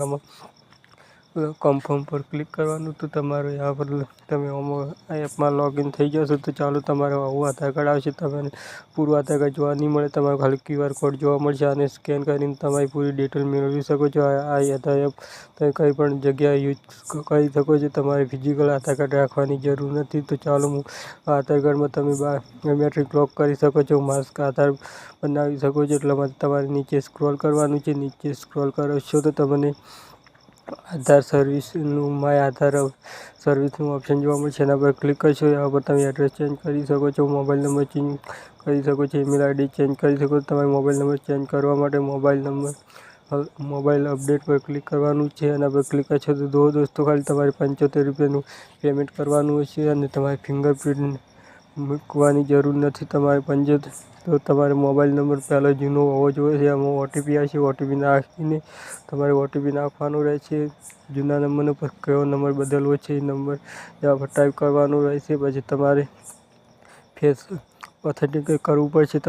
આમાં કન્ફર્મ પર ક્લિક કરવાનું તો તમારે यहाँ પર તમે આ એપમાં લોગિન થઈ જશો તો ચાલો તમારે આવું આધાર કાર્ડ આવશે. તમને પૂરું આધાર કાર્ડ જોવા નહીં મળે, તમારે ખાલી QR કોડ જોવા મળશે. આને સ્કેન કરીને તમારી પૂરી ડિટેલ મેળવી શકો છો. આ આધાર એપ તમે કંઈ પણ જગ્યાએ યુઝ કરી શકો છો. તમારે ફિઝિકલ આધાર કાર્ડ રાખવાની જરૂર નથી. તો ચાલો હું આધાર કાર્ડમાં તમે બાયોમેટ્રિક લોક કરી શકો છો, માસ્ક આધાર બનાવી શકો છો. એટલા માટે તમારે નીચે સ્ક્રોલ કરવાનું છે. નીચે સ્ક્રોલ કરો છો તો તમને આધાર સર્વિસનું માય આધાર સર્વિસનું ઓપ્શન જોવા મળશે. એના પર ક્લિક કરશો. એના પર તમે એડ્રેસ ચેન્જ કરી શકો છો, મોબાઈલ નંબર ચેન્જ કરી શકો છો, ઈમેલ આઈડી ચેન્જ કરી શકો છો. તમારે મોબાઈલ નંબર ચેન્જ કરવા માટે મોબાઈલ અપડેટ પર ક્લિક કરવાનું છે. એના પર ક્લિક કરશો તો દોસ્તો ખાલી તમારે 75 રૂપિયાનું પેમેન્ટ કરવાનું હશે અને તમારે ફિંગરપ્રિન્ટ મૂકવાની જરૂર નથી. તમારે મોબાઈલ નંબર પહેલો જૂનો હોવો જોઈએ. એમાં OTP આવશે. OTP નાખીને તમારે OTP નાખવાનો રહેશે. જૂના નંબરનો પર કયો નંબર બદલવો છે એ નંબર એના પર ટાઈપ કરવાનો રહેશે. પછી તમારે ફેસ ઓથેન્ટિકેટ કરવું પડશે.